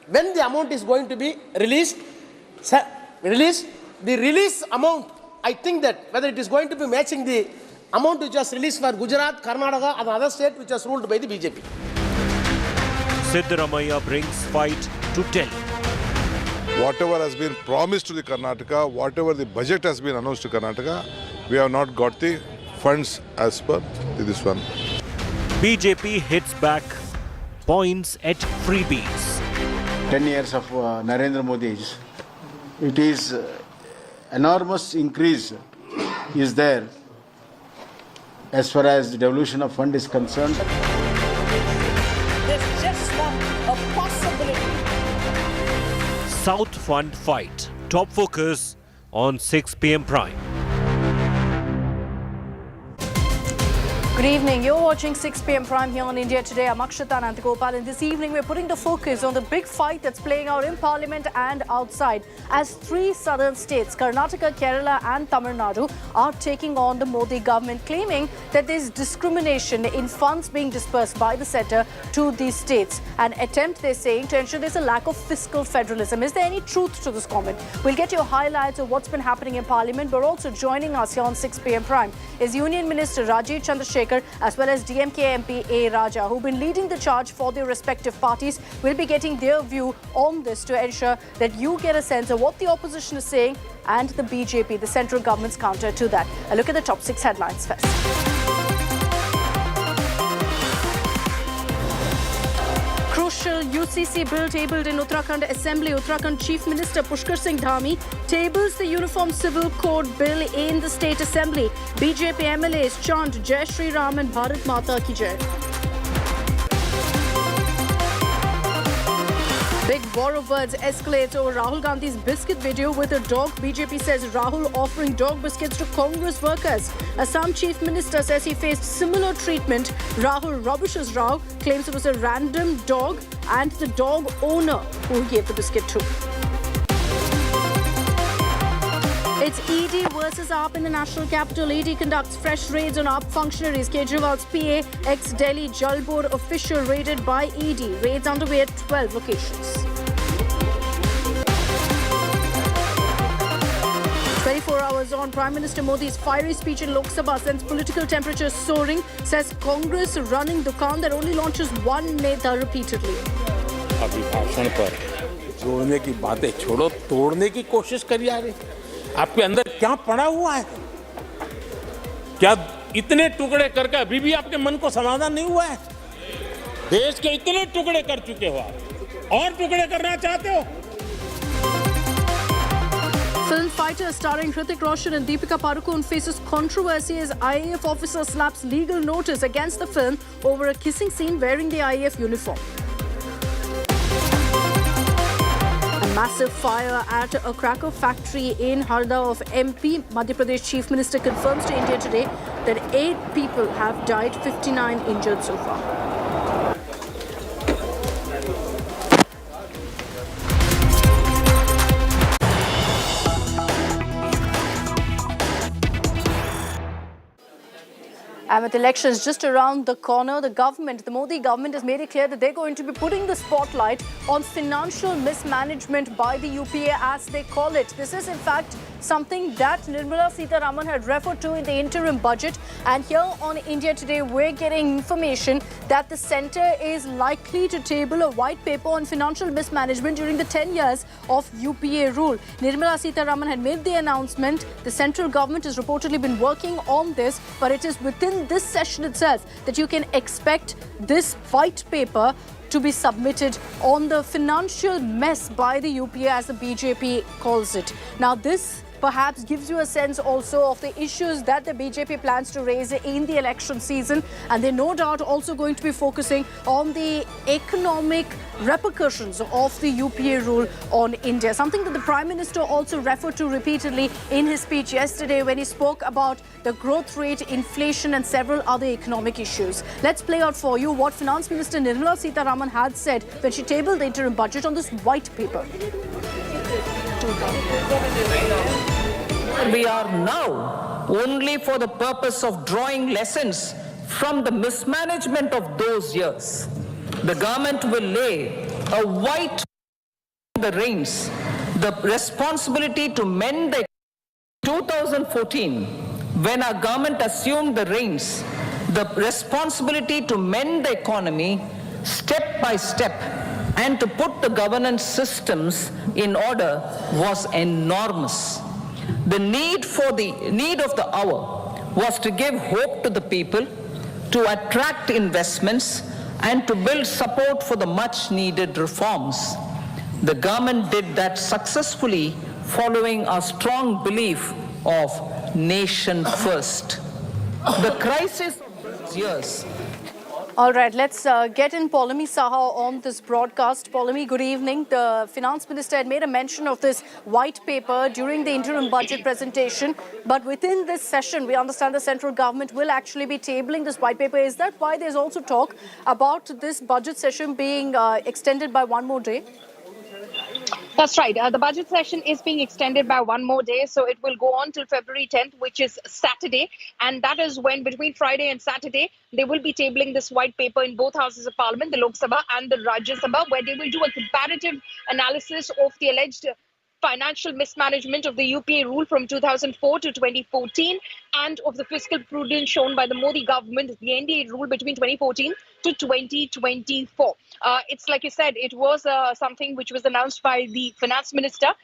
when the amount is going to be released, the release amount, I think that whether it is going to be matching the amount which was released for Gujarat, Karnataka and other state which was ruled by the BJP. Siddaramaiah brings fight to Delhi. Whatever has been promised to the Karnataka, whatever the budget has been announced to Karnataka, we have not got the funds as per this one. BJP hits back, points at freebies. 10 years of Narendra Modi, it is enormous increase is there as far as the devolution of fund is concerned. There's just not a possibility. South Fund fight. Top focus on 6 p.m. Prime. Good evening. You're watching 6 p.m. Prime here on India Today. I'm Akshita and this evening we're putting the focus on the big fight that's playing out in Parliament and outside as 3 southern states, Karnataka, Kerala and Tamil Nadu, are taking on the Modi government, claiming that there's discrimination in funds being dispersed by the centre to these states. An attempt, they're saying, to ensure there's a lack of fiscal federalism. Is there any truth to this comment? We'll get you highlights of what's been happening in Parliament, but also joining us here on 6 p.m. Prime is Union Minister Rajiv, Chandrashekhar, as well as DMK MP A. Raja, who've been leading the charge for their respective parties. We'll be getting their view on this to ensure that you get a sense of what the opposition is saying and the BJP, the central government's counter to that. A look at the top 6 headlines first. Crucial UCC bill tabled in Uttarakhand Assembly. Uttarakhand Chief Minister Pushkar Singh Dhami tables the Uniform Civil Code bill in the State Assembly. BJP MLAs chant Jai Shri Ram and Bharat Mata Ki Jai. Big war of words escalates over Rahul Gandhi's biscuit video with a dog. BJP says Rahul offering dog biscuits to Congress workers. Assam Chief Minister says he faced similar treatment. Rahul rubbishes Rao, claims it was a random dog and the dog owner who he gave the biscuit to. It's ED versus AAP in the national capital. ED conducts fresh raids on AAP functionaries. Kejriwal's PA, ex-Delhi Jal Board official raided by ED. Raids underway at 12 locations. 24 hours on, Prime Minister Modi's fiery speech in Lok Sabha sends political temperatures soaring. Says Congress running dukaan that only launches one neta repeatedly. अभिभाषण पर जोड़ने की बातें छोड़ो, तोड़ने की कोशिश करिए यार। आपके अंदर क्या पड़ा हुआ है? क्या इतने टुकड़े करके अभी भी आपके मन को समाधान नहीं हुआ है? देश के इतने टुकड़े कर चुके हो आप, और टुकड़े करना चाहते हो? Film fighter starring Hrithik Roshan and Deepika Padukone faces controversy as IAF officer slaps legal notice against the film over a kissing scene wearing the IAF uniform. A massive fire at a cracker factory in Harda of MP. Madhya Pradesh Chief Minister confirms to India Today that 8 people have died, 59 injured so far. And with elections just around the corner, the Modi government has made it clear that they're going to be putting the spotlight on financial mismanagement by the UPA, as they call it. This is, in fact, something that Nirmala Sitharaman had referred to in the interim budget. And here on India Today, we're getting information that the centre is likely to table a white paper on financial mismanagement during the 10 years of UPA rule. Nirmala Sitharaman had made the announcement. The central government has reportedly been working on this, but it is within this session itself that you can expect this white paper to be submitted on the financial mess by the UPA, as the BJP calls it. Now, this perhaps gives you a sense also of the issues that the BJP plans to raise in the election season. And they're no doubt also going to be focusing on the economic repercussions of the UPA rule on India. Something that the Prime Minister also referred to repeatedly in his speech yesterday when he spoke about the growth rate, inflation and several other economic issues. Let's play out for you what Finance Minister Nirmala Sitharaman had said when she tabled the interim budget on this white paper. We are now only for the purpose of drawing lessons from the mismanagement of those years. The government will lay a white the reins, the responsibility to mend the 2014, when our government assumed the reins, the responsibility to mend the economy step by step and to put the governance systems in order was enormous. The need of the hour was to give hope to the people, to attract investments, and to build support for the much needed reforms. The government did that successfully, following a strong belief of nation first. The crisis of these years. All right, let's get in Polami Saha on this broadcast. Polami, good evening. The Finance Minister had made a mention of this white paper during the interim budget presentation. But within this session, we understand the central government will actually be tabling this white paper. Is that why there's also talk about this budget session being extended by one more day? That's right. The budget session is being extended by one more day. So it will go on till February 10th, which is Saturday. And that is when between Friday and Saturday, they will be tabling this white paper in both houses of parliament, the Lok Sabha and the Rajya Sabha, where they will do a comparative analysis of the alleged financial mismanagement of the UPA rule from 2004 to 2014 and of the fiscal prudence shown by the Modi government, the NDA rule between 2014 to 2024. It's like you said, it was something which was announced by the finance minister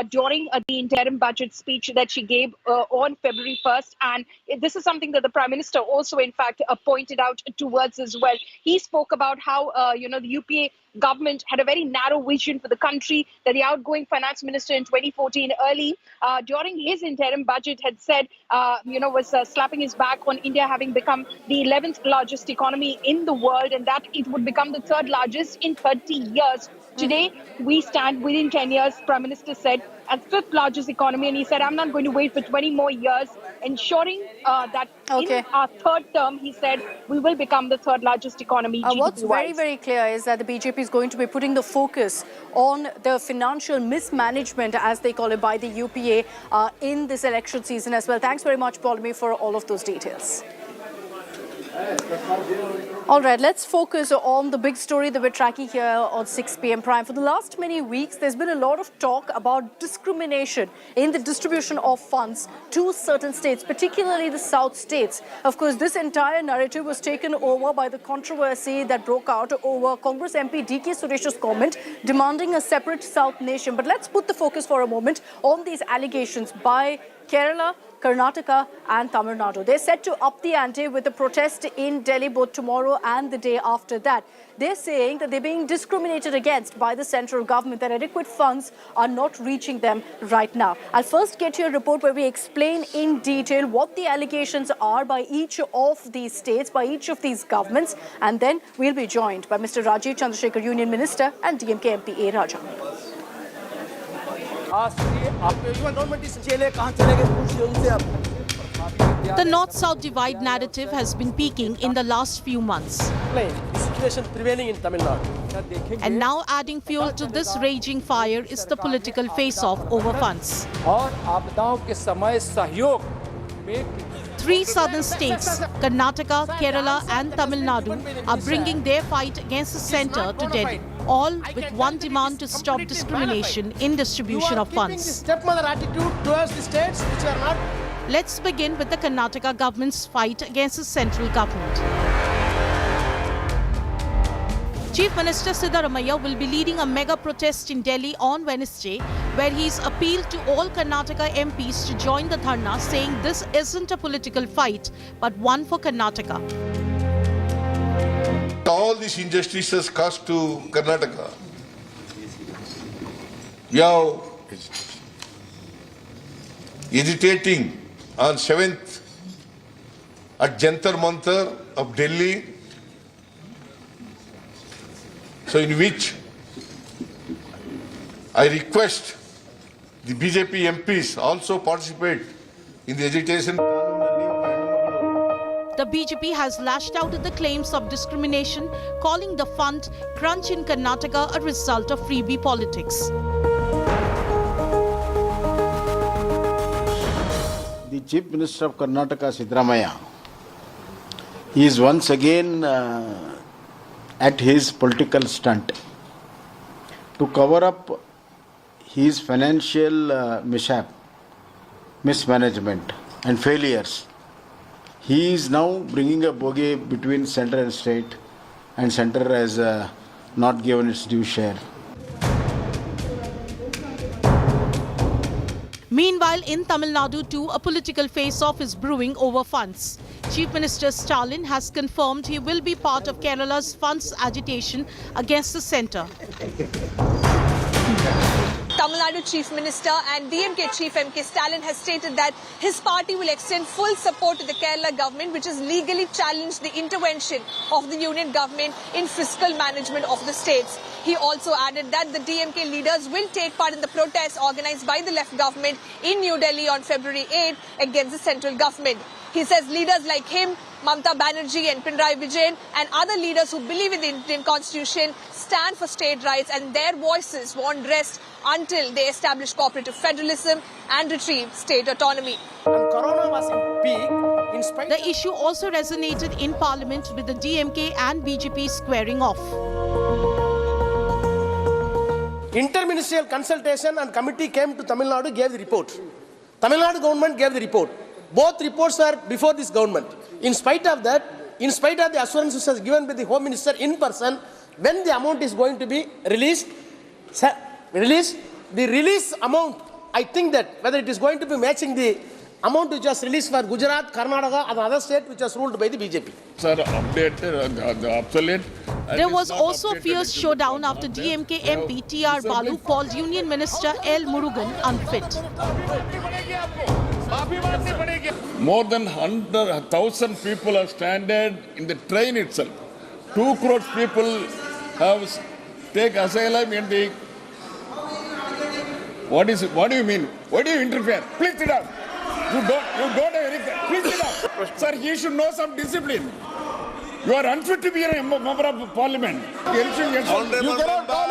during the interim budget speech that she gave on February 1st. And this is something that the Prime Minister also, in fact, pointed out towards as well. He spoke about how, the UPA government had a very narrow vision for the country, that the outgoing finance minister in 2014 early during his interim budget had said, was slapping his back on India having become the 11th largest economy in the world and that it would become the third largest in 30 years. Today, we stand within 10 years, Prime Minister said, as fifth largest economy. And he said, I'm not going to wait for 20 more years, ensuring that in our third term, he said, we will become the third largest economy. What's very, very clear is that the BJP is going to be putting the focus on the financial mismanagement, as they call it, by the UPA in this election season as well. Thanks very much, Polami, for all of those details. All right, let's focus on the big story that we're tracking here on 6 p.m. Prime. For the last many weeks, there's been a lot of talk about discrimination in the distribution of funds to certain states, particularly the South states. Of course, this entire narrative was taken over by the controversy that broke out over Congress MP D.K. Suresh's comment demanding a separate South nation. But let's put the focus for a moment on these allegations by Kerala, Karnataka and Tamil Nadu. They're set to up the ante with a protest in Delhi both tomorrow and the day after that. They're saying that they're being discriminated against by the central government, that adequate funds are not reaching them right now. I'll first get you a report where we explain in detail what the allegations are by each of these states, by each of these governments, and then we'll be joined by Mr. Rajiv, Chandrashekhar Union Minister, and DMK MP A. Raja. The North-South divide narrative has been peaking in the last few months. The situation prevailing in Tamil Nadu. And now adding fuel to this raging fire is the political face-off over funds. Three southern states, Karnataka, Kerala and Tamil Nadu, are bringing their fight against the centre to Delhi, all with one demand to stop discrimination in distribution of funds. Stepmother attitude towards the states which are not. Let's begin with the Karnataka government's fight against the central government. Chief Minister Siddaramaiah will be leading a mega protest in Delhi on Wednesday, where he's appealed to all Karnataka MPs to join the dharna, saying this isn't a political fight, but one for Karnataka. All these injustices caused to Karnataka. We are agitating on 7th at Jantar Mantar of Delhi, so in which I request the BJP MPs also participate in the agitation. The BJP has lashed out at the claims of discrimination, calling the fund crunch in Karnataka a result of freebie politics. The Chief Minister of Karnataka, Siddaramaiah, he is once again at his political stunt to cover up his financial mismanagement and failures, he is now bringing a bogey between center and state, and center has not given its due share. Meanwhile, in Tamil Nadu too, a political face-off is brewing over funds. Chief Minister Stalin has confirmed he will be part of Kerala's funds agitation against the centre. Tamil Nadu Chief Minister and DMK Chief MK Stalin has stated that his party will extend full support to the Kerala government, which has legally challenged the intervention of the union government in fiscal management of the states. He also added that the DMK leaders will take part in the protests organized by the left government in New Delhi on February 8 against the central government. He says leaders like him, Mamata Banerjee and Pinarayi Vijayan and other leaders who believe in the Indian constitution stand for state rights, and their voices won't rest until they establish cooperative federalism and retrieve state autonomy. And Corona was in peak in spite The issue also resonated in Parliament, with the DMK and BJP squaring off. Interministerial consultation and committee came to Tamil Nadu, gave the report. Tamil Nadu government gave the report. Both reports were before this government. In spite of that, in spite of the assurances given by the Home Minister in person, when the amount is going to be released, the release amount, I think that whether it is going to be matching the amount which was released for Gujarat, Karnataka and other state which was ruled by the BJP. Sir, updated, obsolete. There was also a fierce showdown after DMK MP TR Balu called Union Minister L. Murugan unfit. More than 100,000 people have stranded in the train itself. 2 crore people have taken asylum in the... What do you mean? Why do you interfere? Please sit down. You don't have anything. Please sit down. Sir, he should know some discipline. You are unfit to be a member of parliament. You cannot call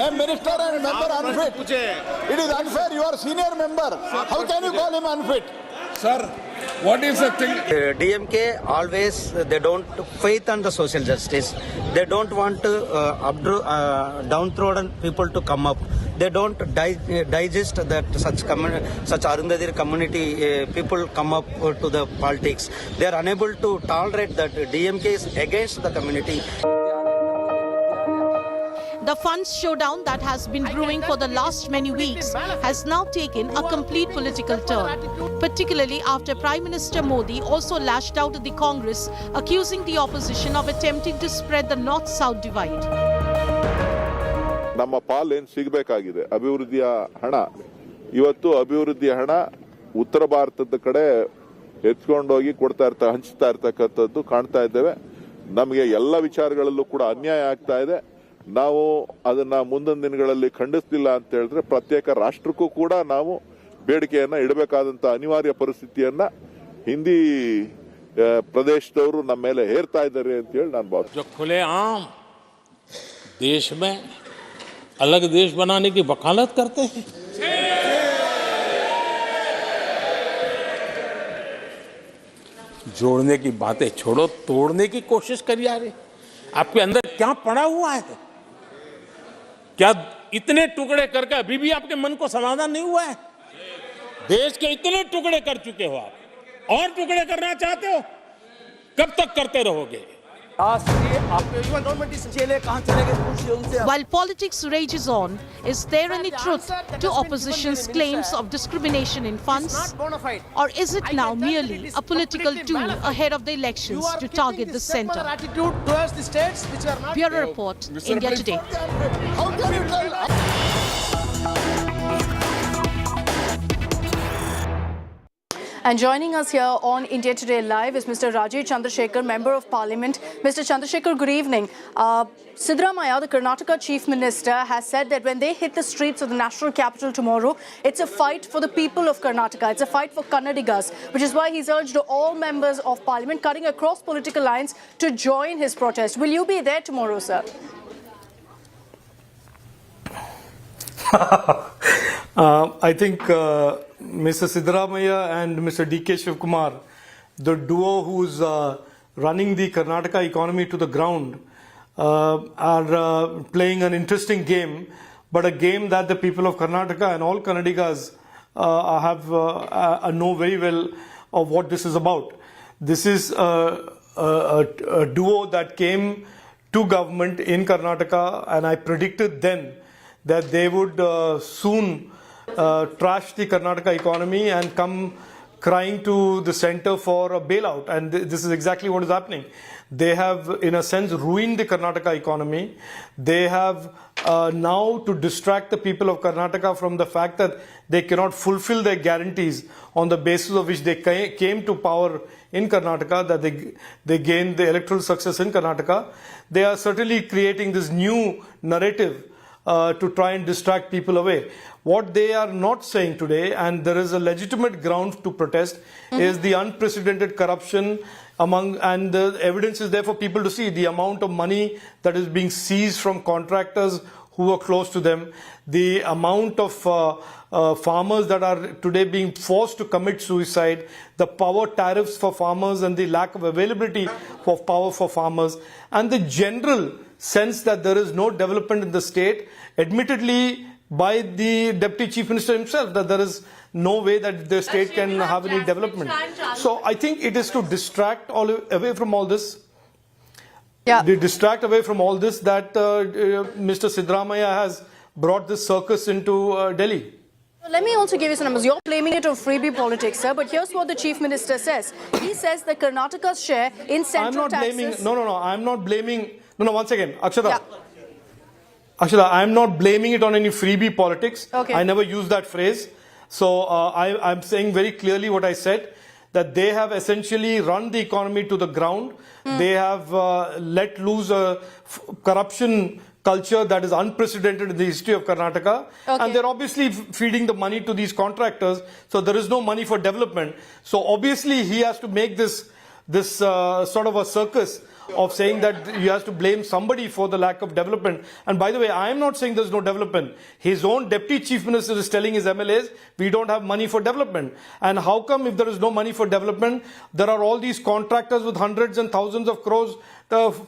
a minister and member unfit. It is unfair. You are senior member. How can you call him unfit? Sir, what is the thing? DMK always, they don't faith on the social justice. They don't want to downtrodden people to come up. They don't digest that such Arundadir community people come up to the politics. They are unable to tolerate that DMK is against the community. The funds showdown that has been brewing for the last many weeks has now taken a complete political turn, particularly after Prime Minister Modi also lashed out at the Congress, accusing the opposition of attempting to spread the north-south divide. ನಮ್ಮ ಪಾಲೇನು ಸಿಗಬೇಕಾಗಿದೆ ಅಭಿವೃದ್ಧಿಯ ಹಣ. ಇವತ್ತು ಅಭಿವೃದ್ಧಿಯ ಹಣ ಉತ್ತರ ಭಾರತದ ಕಡೆ ಎತ್ಕೊಂಡೋಗಿ ಹಂಚ್ತಾ ಇರ್ತಕ್ಕಂಥದ್ದು ಕಾಣ್ತಾ ಇದ್ದೇವೆ. ನಮಗೆ ಎಲ್ಲ ವಿಚಾರಗಳಲ್ಲೂ ಕೂಡ ಅನ್ಯಾಯ ಆಗ್ತಾ ಇದೆ. ನಾವು ಅದನ್ನ ಮುಂದಿನ ದಿನಗಳಲ್ಲಿ ಖಂಡಿಸಲಿಲ್ಲ ಅಂತ ಹೇಳಿದ್ರೆ ಪ್ರತ್ಯೇಕ ರಾಷ್ಟ್ರಕ್ಕೂ ಕೂಡ ನಾವು ಬೇಡಿಕೆಯನ್ನ ಇಡಬೇಕಾದಂತ ಅನಿವಾರ್ಯ ಪರಿಸ್ಥಿತಿಯನ್ನ ಹಿಂದಿ ಪ್ರದೇಶದವರು ನಮ್ಮ ಮೇಲೆ ಹೇರ್ತಾ ಇದ್ದಾರೆ ಅಂತ ಹೇಳಿ ನಾನು ಭಾವಿಸ್ತೀನಿ. जो खुलेआम देश में अलग देश बनाने की वकालत करते हैं, जोड़ने की बातें छोड़ो, तोड़ने की कोशिश करिए। आ रही आपके अंदर क्या पड़ा हुआ है? क्या इतने टुकड़े करके अभी भी आपके मन को समाधान नहीं हुआ है? देश के इतने टुकड़े कर चुके हो आप, और टुकड़े करना चाहते हो? कब तक करते रहोगे? While politics rages on, is there any truth to opposition's claims of discrimination in funds? Or is it now merely a political tool ahead of the elections to target the centre? Bureau Report, India Today. And joining us here on India Today Live is Mr. Rajiv Chandrashekhar, Member of Parliament. Mr. Chandrashekhar, good evening. Siddaramaiah, the Karnataka Chief Minister, has said that when they hit the streets of the national capital tomorrow, it's a fight for the people of Karnataka. It's a fight for Kannadigas, which is why he's urged all members of Parliament, cutting across political lines, to join his protest. Will you be there tomorrow, sir? I think Mr. Siddaramaiah and Mr. D.K. Shivkumar, the duo who's running the Karnataka economy to the ground, are playing an interesting game but a game that the people of Karnataka and all Kannadigas know very well of what this is about. This is a duo that came to government in Karnataka, and I predicted then that they would soon trash the Karnataka economy and come crying to the center for a bailout. And this is exactly what is happening. They have, in a sense, ruined the Karnataka economy. They have now, to distract the people of Karnataka from the fact that they cannot fulfill their guarantees on the basis of which they came to power in Karnataka, that they gained the electoral success in Karnataka. They are certainly creating this new narrative to try and distract people away. What they are not saying today, and there is a legitimate ground to protest, is the unprecedented corruption and the evidence is there for people to see. The amount of money that is being seized from contractors who are close to them, the amount of farmers that are today being forced to commit suicide, the power tariffs for farmers and the lack of availability of power for farmers, and the general sense that there is no development in the state, admittedly by the Deputy Chief Minister himself, that there is no way that the state can have any development. So I think it is to distract away from all this. Yeah. They distract away from all this that Mr. Siddaramaiah has brought this circus into Delhi. Let me also give you some numbers. You're blaming it on freebie politics, sir, but here's what the Chief Minister says. He says that Karnataka's share in central taxes... I'm not blaming... No, once again, Akshita. Yeah. Akshita, I'm not blaming it on any freebie politics. Okay. I never used that phrase. So I'm saying very clearly what I said, that they have essentially run the economy to the ground. They have let loose a corruption culture that is unprecedented in the history of Karnataka. Okay. And they're obviously feeding the money to these contractors. So there is no money for development. So obviously he has to make this sort of a circus of saying that he has to blame somebody for the lack of development. And by the way, I am not saying there's no development. His own Deputy Chief Minister is telling his MLAs, we don't have money for development. And how come if there is no money for development, there are all these contractors with hundreds and thousands of crores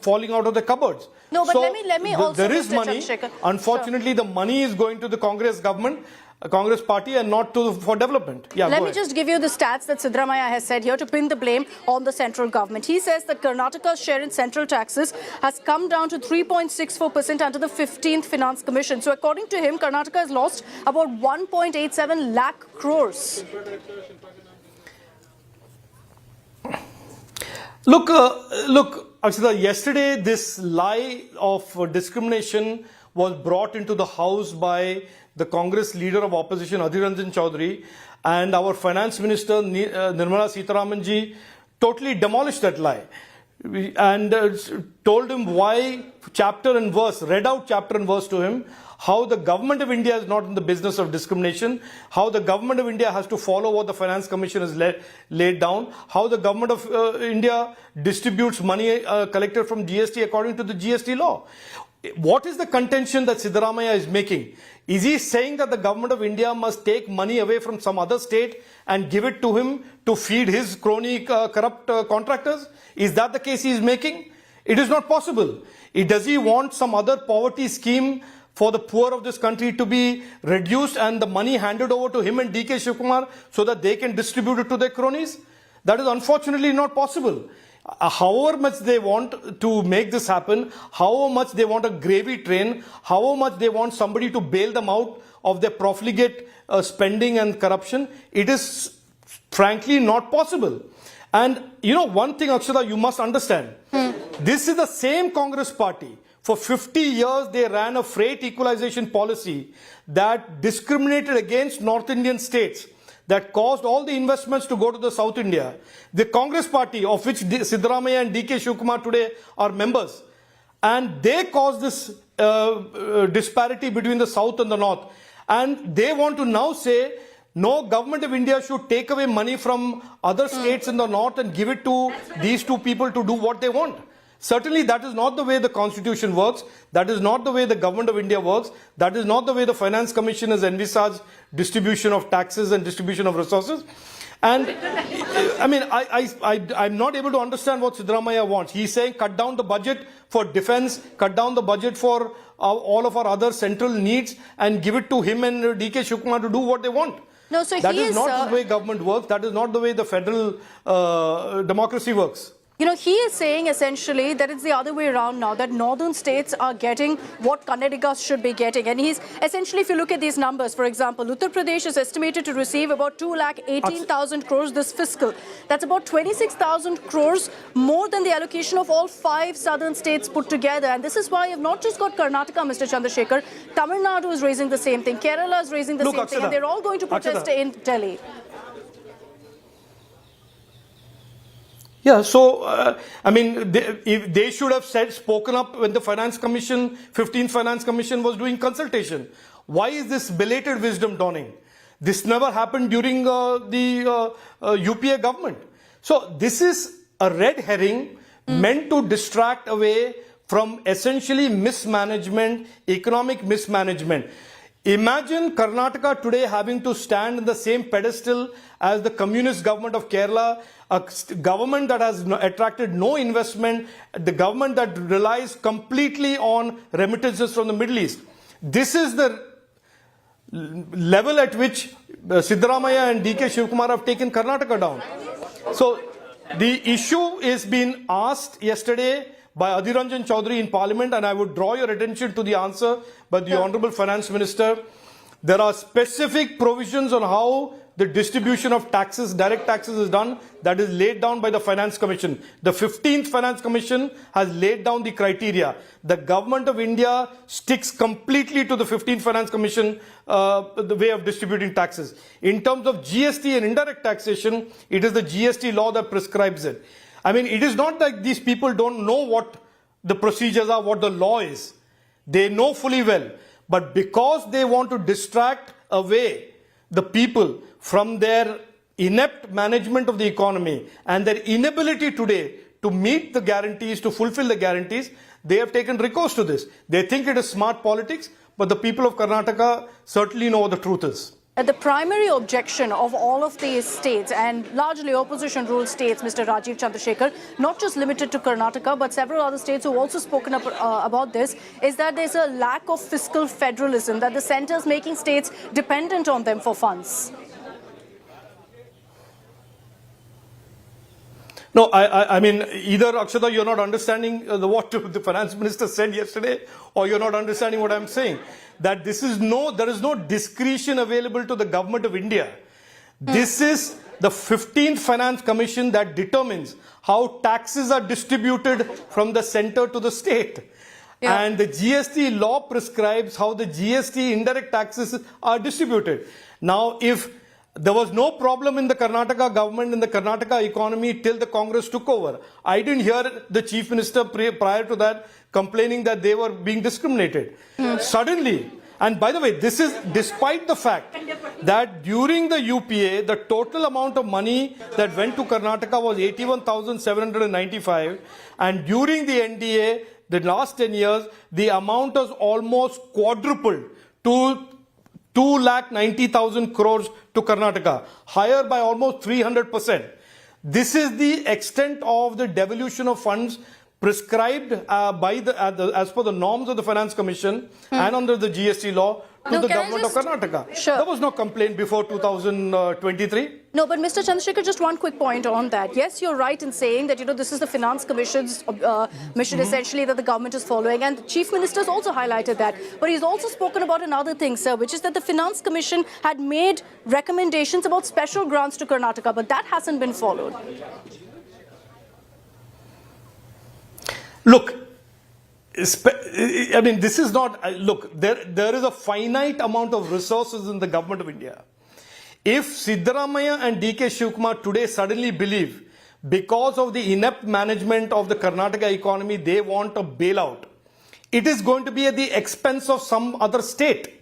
falling out of the cupboards? No, but so let me also... There is Mr. money. Chandrashekhar. Unfortunately, the money is going to the Congress government, Congress party, and not for development. Yeah, Let me just give you the stats that Siddaramaiah has said here to pin the blame on the central government. He says that Karnataka's share in central taxes has come down to 3.64% under the 15th Finance Commission. So according to him, Karnataka has lost about 1.87 lakh crores. Look, Akshita, yesterday this lie of discrimination was brought into the House by the Congress leader of opposition, Adhir Ranjan Chowdhury, and our finance minister, Nirmala Sitharaman ji, totally demolished that lie. And told him why, chapter and verse, read out chapter and verse to him, how the government of India is not in the business of discrimination, how the government of India has to follow what the Finance Commission has laid down, how the government of India distributes money collected from GST according to the GST law. What is the contention that Siddaramaiah is making? Is he saying that the government of India must take money away from some other state and give it to him to feed his crony corrupt contractors? Is that the case he is making? It is not possible. Does he want some other poverty scheme for the poor of this country to be reduced and the money handed over to him and DK Shivkumar so that they can distribute it to their cronies? That is unfortunately not possible. However much they want to make this happen, however much they want a gravy train, however much they want somebody to bail them out of their profligate spending and corruption, it is frankly not possible. And you know one thing, Akshita, you must understand. This is the same Congress party. For 50 years, they ran a freight equalization policy that discriminated against North Indian states, that caused all the investments to go to the South India. The Congress party, of which Siddaramaiah and DK Shivkumar today are members, and they caused this disparity between the South and the North. And they want to now say, no, government of India should take away money from other states in the North and give it to these two people to do what they want. Certainly that is not the way the constitution works. That is not the way the government of India works. That is not the way the Finance Commission has envisaged distribution of taxes and distribution of resources. And I mean, I'm not able to understand what Siddaramaiah wants. He's saying cut down the budget for defense, cut down the budget for all of our other central needs and give it to him and DK Shivakumar to do what they want. No, so That he is is not the way government works. That is not the way the federal democracy works. You know, he is saying essentially that it's the other way around now, that northern states are getting what Karnataka should be getting. And he's essentially, if you look at these numbers, for example, Uttar Pradesh is estimated to receive about 2,18,000 crores this fiscal. That's about 26,000 crores more than the allocation of all 5 southern states put together. And this is why you've not just got Karnataka, Mr. Chandrashekhar, Tamil Nadu is raising the same thing, Kerala is raising the same thing, and they're all going to protest in Delhi. Yeah, so, I mean, they should have spoken up when the Finance Commission, 15th Finance Commission was doing consultation. Why is this belated wisdom dawning? This never happened during the UPA government. So this is a red herring meant to distract away from essentially mismanagement, economic mismanagement. Imagine Karnataka today having to stand in the same pedestal as the communist government of Kerala, a government that has attracted no investment, the government that relies completely on remittances from the Middle East. This is the level at which Siddaramaiah and DK Shivakumar have taken Karnataka down. So the issue is being asked yesterday by Adhir Ranjan Chowdhury in Parliament, and I would draw your attention to the answer by the Honourable Finance Minister. There are specific provisions on how the distribution of taxes, direct taxes is done, that is laid down by the Finance Commission. The 15th Finance Commission has laid down the criteria. The Government of India sticks completely to the 15th Finance Commission, the way of distributing taxes. In terms of GST and indirect taxation, it is the GST law that prescribes it. I mean, it is not like these people don't know what the procedures are, what the law is. They know fully well. But because they want to distract away the people from their inept management of the economy and their inability today to meet the guarantees, to fulfill the guarantees, they have taken recourse to this. They think it is smart politics, but the people of Karnataka certainly know what the truth is. The primary objection of all of these states, and largely opposition-ruled states, Mr. Rajiv Chandrashekhar, not just limited to Karnataka, but several other states who have also spoken up about this, is that there's a lack of fiscal federalism, that the centre is making states dependent on them for funds. No, I mean, either, Akshita, you're not understanding what the finance minister said yesterday, or you're not understanding what I'm saying. That there is no discretion available to the government of India. This is the 15th Finance Commission that determines how taxes are distributed from the center to the state. Yeah. And the GST law prescribes how the GST indirect taxes are distributed. Now, if there was no problem in the Karnataka government, in the Karnataka economy till the Congress took over. I didn't hear the Chief Minister prior to that complaining that they were being discriminated. Suddenly, and by the way, this is despite the fact that during the UPA, the total amount of money that went to Karnataka was 81,795, and during the NDA, the last 10 years, the amount was almost quadrupled to 2,90,000 crores to Karnataka, higher by almost 300%. This is the extent of the devolution of funds prescribed as per the norms of the Finance Commission and under the GST law to the government of Karnataka. Sure. There was no complaint before 2023. No, but Mr. Chandrashekhar, just one quick point on that. Yes, you're right in saying that, this is the Finance Commission's mission essentially that the government is following, and the Chief Minister has also highlighted that. But he's also spoken about another thing, sir, which is that the Finance Commission had made recommendations about special grants to Karnataka, but that hasn't been followed. Look, I mean, this is not, look, there is a finite amount of resources in the government of India. If Siddaramaiah and DK Shivakumar today suddenly believe, because of the inept management of the Karnataka economy, they want a bailout, it is going to be at the expense of some other state.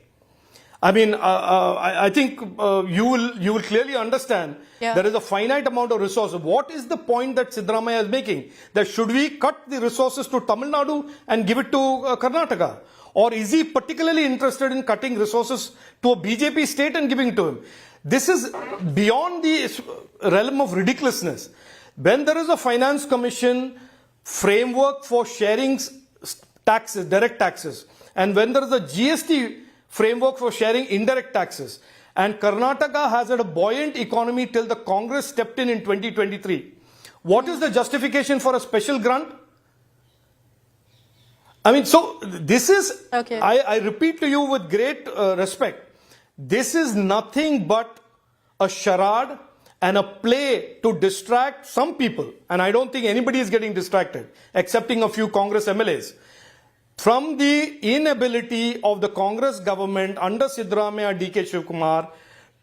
I mean, I think you will clearly understand there is a finite amount of resources. What is the point that Siddaramaiah is making? That should we cut the resources to Tamil Nadu and give it to Karnataka? Or is he particularly interested in cutting resources to a BJP state and giving it to him? This is beyond the realm of ridiculousness. When there is a Finance Commission framework for sharing taxes, direct taxes, And when there is a GST framework for sharing indirect taxes, and Karnataka has had a buoyant economy till the Congress stepped in 2023, what is the justification for a special grant? I mean, so this is, Okay. I repeat to you with great respect, this is nothing but a charade and a play to distract some people. And I don't think anybody is getting distracted, excepting a few Congress MLAs, from the inability of the Congress government under siddaramaiah DK Shivkumar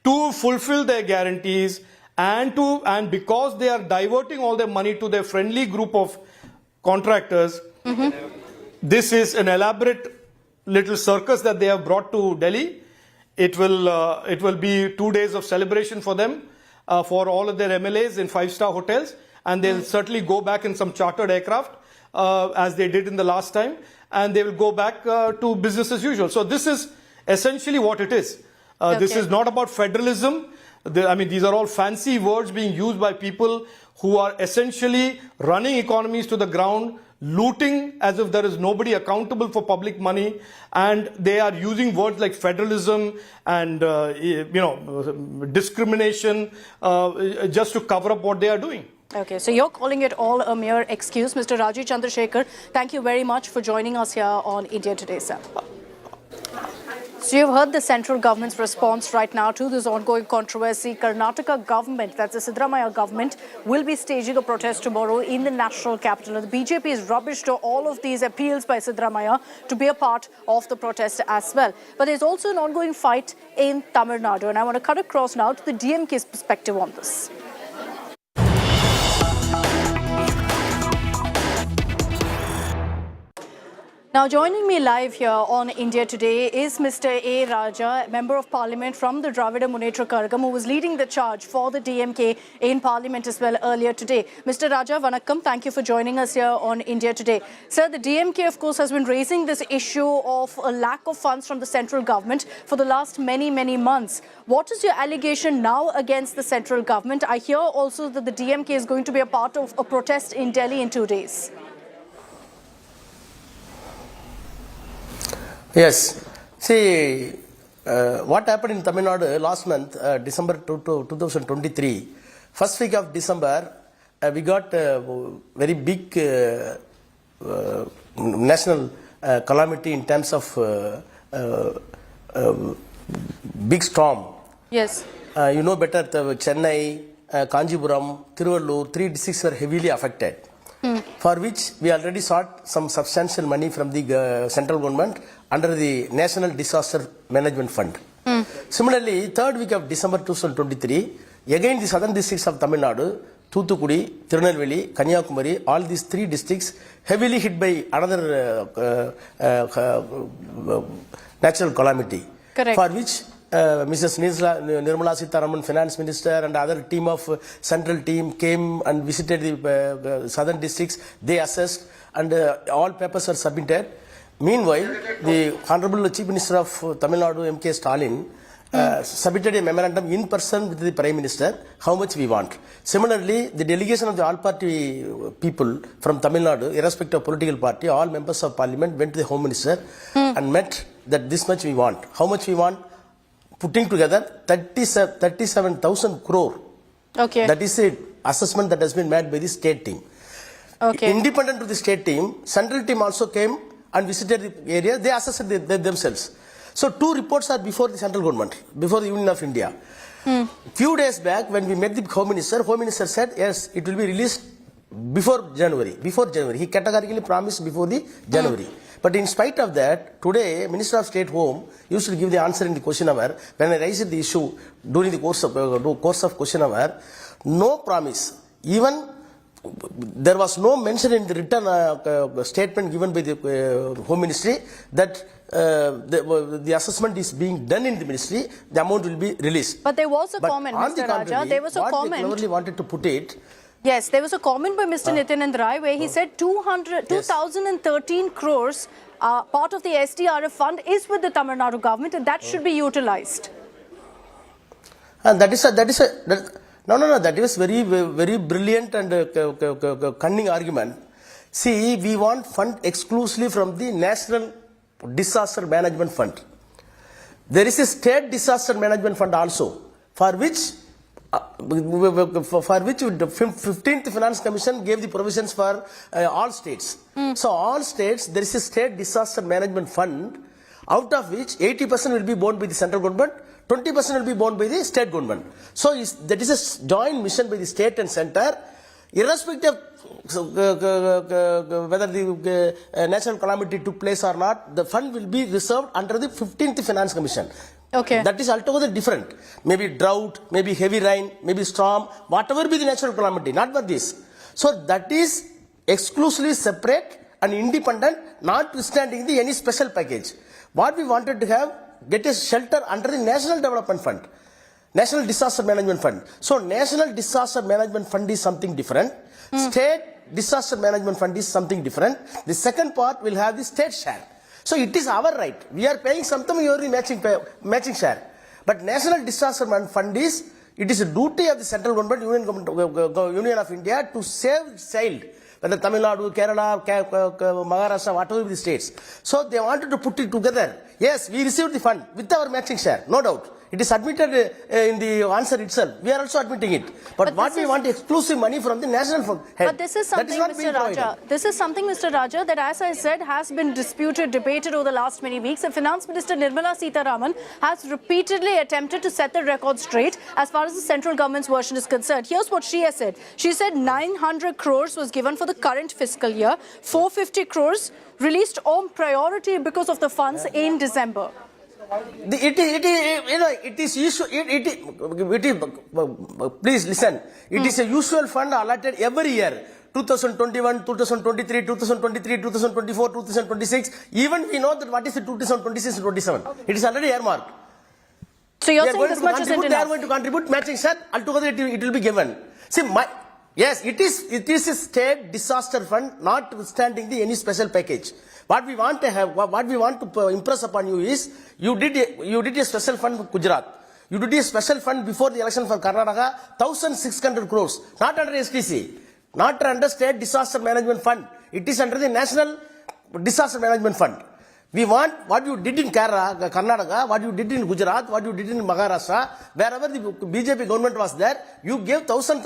to fulfill their guarantees, and because they are diverting all their money to their friendly group of contractors. This is an elaborate little circus that they have brought to Delhi. It will be 2 days of celebration for them, for all of their MLAs in 5-star hotels, and they'll certainly go back in some chartered aircraft, as they did in the last time, and they will go back to business as usual. So this is essentially what it is. This is not about federalism. I mean, these are all fancy words being used by people who are essentially running economies to the ground, looting as if there is nobody accountable for public money, and they are using words like federalism and discrimination just to cover up what they are doing. Okay, so you're calling it all a mere excuse. Mr. Rajiv Chandrashekhar, thank you very much for joining us here on India Today, sir. So you've heard the central government's response right now to this ongoing controversy. Karnataka government, that's the Siddaramaiah government, will be staging a protest tomorrow in the national capital. The BJP is rubbish to all of these appeals by Siddaramaiah to be a part of the protest as well. But there's also an ongoing fight in Tamil Nadu, and I want to cut across now to the DMK's perspective on this. Now, joining me live here on India Today is Mr. A. Raja, Member of Parliament from the Dravida Munnetra Kazhagam, who was leading the charge for the DMK in Parliament as well earlier today. Mr. Raja, vanakkam, thank you for joining us here on India Today. Sir, the DMK, of course, has been raising this issue of a lack of funds from the central government for the last many months. What is your allegation now against the central government? I hear also that the DMK is going to be a part of a protest in Delhi in 2 days. Yes. See, what happened in Tamil Nadu last month, December 2023, first week of December, we got a very big national calamity in terms of big storm. Yes. You know better, Chennai, Kanjipuram, Tiruvallur, 3 districts were heavily affected. For which we already sought some substantial money from the central government under the National Disaster Management Fund. Similarly, third week of December 2023, again the southern districts of Tamil Nadu, Thuthukudi, Tirunelveli, Kanyakumari, all these 3 districts heavily hit by another natural calamity. Correct. For which Mrs. Nirmala Sitharaman, Finance Minister, and other team of central team came and visited the southern districts. They assessed, and all papers are submitted. Meanwhile, the Honorable Chief Minister of Tamil Nadu, M.K. Stalin, submitted a memorandum in person with the Prime Minister, how much we want. Similarly, the delegation of the all-party people from Tamil Nadu, irrespective of political party, all members of parliament went to the Home Minister and met that this much we want. How much we want? Putting together 37,000 crore. Okay. That is the assessment that has been made by the state team. Okay. Independent of the state team, central team also came and visited the area. They assessed themselves. So 2 reports are before the central government, before the Union of India. Few days back, when we met the Home Minister said, yes, it will be released before January. He categorically promised before the January. But in spite of that, today, Minister of State Home used to give the answer in the question hour. When I raised the issue during the course of question hour, no promise. Even there was no mention in the written statement given by the Home Ministry that the assessment is being done in the ministry, the amount will be released. But there was a comment, Mr. Raja. There was a comment. They cleverly wanted to put it. Yes, there was a comment by Mr. Nityanand Rai where he said 2013 crores part of the SDRF fund is with the Tamil Nadu government, and that should be utilized. And that is very brilliant and cunning argument. See, we want fund exclusively from the national disaster management fund. There is a state disaster management fund also, for which the 15th Finance Commission gave the provisions for all states. So all states, there is a state disaster management fund, out of which 80% will be borne by the central government, 20% will be borne by the state government. So that is a joint mission by the state and center, irrespective of whether the natural calamity took place or not. The fund will be reserved under the 15th Finance Commission. Okay. That is altogether different. Maybe drought, maybe heavy rain, maybe storm, whatever be the natural calamity, not for this. So that is exclusively separate and independent, notwithstanding any special package. What we wanted to have, get a shelter under the National Development Fund, National Disaster Management Fund. So National Disaster Management Fund is something different. State Disaster Management Fund is something different. The second part will have the state share. So it is our right. We are paying something, we are matching share. But National Disaster Management Fund is, it is a duty of the central government, Union of India, to save child, whether Tamil Nadu, Kerala, Maharashtra, whatever the states. So they wanted to put it together. Yes, we received the fund with our matching share, no doubt. It is admitted in the answer itself. We are also admitting it. But what we want exclusive money from the national fund. But this is something, Mr. Raja. This is something, Mr. Raja, that, as I said, has been disputed, debated over the last many weeks. And Finance Minister Nirmala Sitharaman has repeatedly attempted to set the record straight as far as the central government's version is concerned. Here's what she has said. She said 900 crores was given for the current fiscal year, 450 crores released on priority because of the funds in December. Please listen. It is a usual fund allotted every year. 2021, 2023, 2023, 2024, 2026. Even we know that what is the 2026 and 27. It is already earmarked. So you're saying this much isn't enough? They are going to contribute matching share. Altogether it will be given. See, yes, it is a state disaster fund, notwithstanding any special package. What we want to have, what we want to impress upon you is, you did a special fund for Gujarat. You did a special fund before the election for Karnataka, 1,600 crores, not under STC, not under State Disaster Management Fund. It is under the National Disaster Management Fund. We want what you did in Karnataka, what you did in Gujarat, what you did in Maharashtra, wherever the BJP government was there, you gave thousands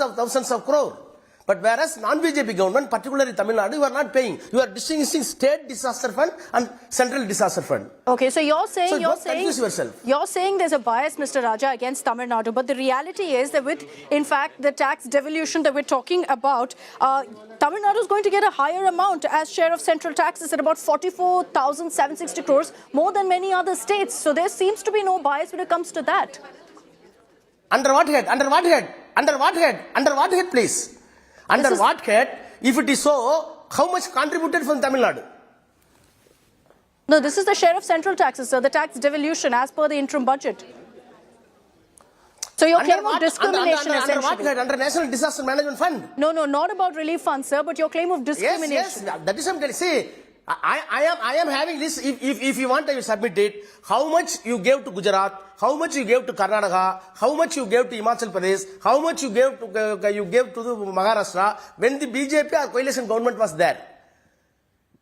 of crores. But whereas non-BJP government, particularly Tamil Nadu, you are not paying. You are distinguishing state disaster fund and central disaster fund. Okay, so you're saying, so don't confuse yourself. You're saying there's a bias, Mr. Raja, against Tamil Nadu. But the reality is that with, in fact, the tax devolution that we're talking about, Tamil Nadu is going to get a higher amount as share of central taxes at about 44,760 crores, more than many other states. So there seems to be no bias when it comes to that. Under what head? Under what head? Under what head? Under what head, please? Under what head? If it is so, how much contributed from Tamil Nadu? No, this is the share of central taxes, sir, the tax devolution as per the interim budget. So your claim of discrimination essentially. Under what head? Under National Disaster Management Fund? No, not about relief funds, sir, but your claim of discrimination. Yes, that is what I'm telling. See, I am having this. If you want, I will submit it. How much you gave to Gujarat? How much you gave to Karnataka? How much you gave to Himachal Pradesh? How much you gave to the Maharashtra when the BJP or coalition government was there?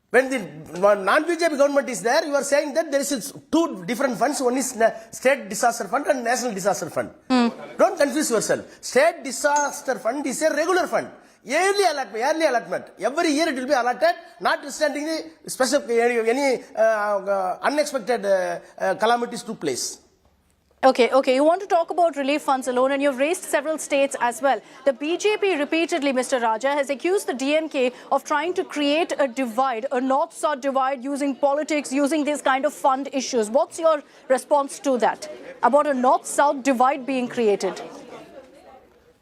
When the non-BJP government is there, you are saying that there is two different funds. One is State Disaster Fund and National Disaster Fund. Don't confuse yourself. State Disaster Fund is a regular fund. Yearly allotment. Every year it will be allotted, notwithstanding the specific any unexpected calamities took place. Okay. You want to talk about relief funds alone, and you've raised several states as well. The BJP repeatedly, Mr. Raja, has accused the DMK of trying to create a divide, a north-south divide, using politics, using these kind of fund issues. What's your response to that, about a north-south divide being created?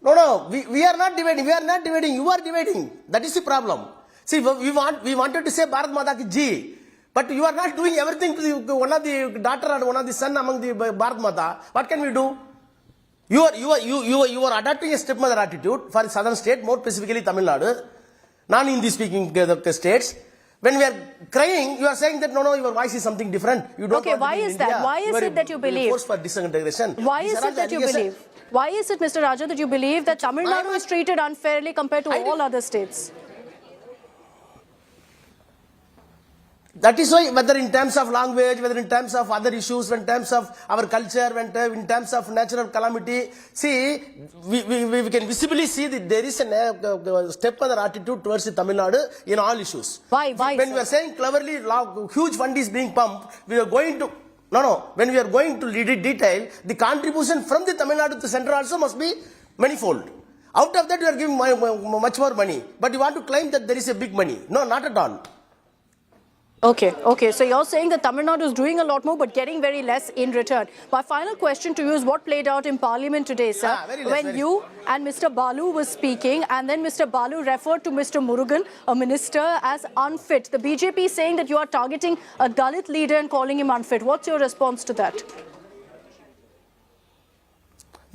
No, we are not dividing. You are dividing. That is the problem. See, we wanted to say Bharat Mata ki Ji, but you are not doing everything to one of the daughter or one of the son among the Bharat Mata. What can we do? You are adopting a stepmother attitude for the southern state, more specifically Tamil Nadu, non-Hindi speaking states. When we are crying, you are saying that no, your voice is something different. You don't. Okay, why is that? Why is it that you believe? Force for disintegration. Why is it that you believe? Why is it, Mr. Raja, that you believe that Tamil Nadu is treated unfairly compared to all other states? That is why, whether in terms of language, whether in terms of other issues, in terms of our culture, in terms of natural calamity, see, we can visibly see that there is a step-other attitude towards the Tamil Nadu in all issues. Why? When we are saying cleverly, huge fund is being pumped, we are going to, when we are going to detail, the contribution from the Tamil Nadu to the centre also must be manifold. Out of that, we are giving much more money. But you want to claim that there is a big money. No, not at all. Okay. So you're saying that Tamil Nadu is doing a lot more but getting very less in return. My final question to you is what played out in Parliament today, sir? When you and Mr. Balu were speaking and then Mr. Balu referred to Mr. Murugan, a minister, as unfit. The BJP is saying that you are targeting a Dalit leader and calling him unfit. What's your response to that?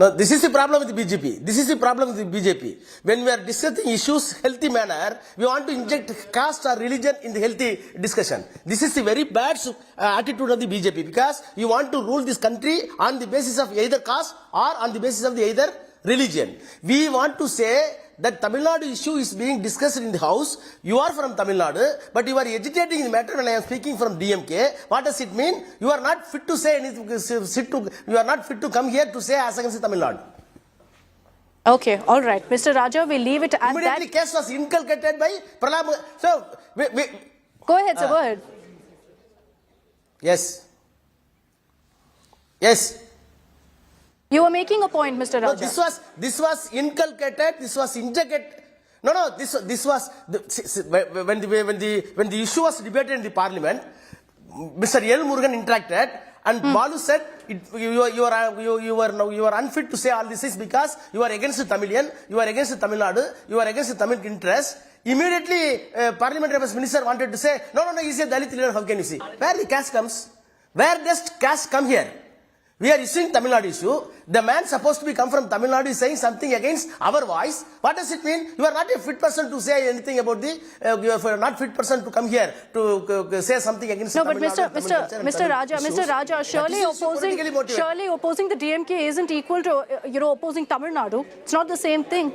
Now, this is the problem with the BJP. When we are discussing issues healthy manner, we want to inject caste or religion in the healthy discussion. This is the very bad attitude of the BJP because you want to rule this country on the basis of either caste or on the basis of the either religion. We want to say that Tamil Nadu issue is being discussed in the House. You are from Tamil Nadu, but you are agitating the matter when I am speaking from DMK. What does it mean? You are not fit to say anything. You are not fit to come here to say as against Tamil Nadu. Okay, all right. Mr. Raja, we'll leave it at that. Immediately case was inculcated by Pralab. So, go ahead, sir, go ahead. Yes. You were making a point, Mr. Raja. No, this was inculcated. This was injected. No. This was when the issue was debated in the Parliament. Mr. L. Murugan interacted, and Balu said, "You are unfit to say all this is because you are against the Tamilian, you are against the Tamil Nadu, you are against the Tamil interest." Immediately, Parliamentary Affairs Minister wanted to say, "No, he's a Dalit leader. How can you see? Where the caste comes? Where does caste come here? We are issuing Tamil Nadu issue. The man supposed to be come from Tamil Nadu is saying something against our voice. What does it mean? You are not a fit person to say anything about the. You are not fit person to come here to say something against. No, Tamil Nadu, Mr. Raja, surely opposing the DMK isn't equal to opposing Tamil Nadu. It's not the same thing.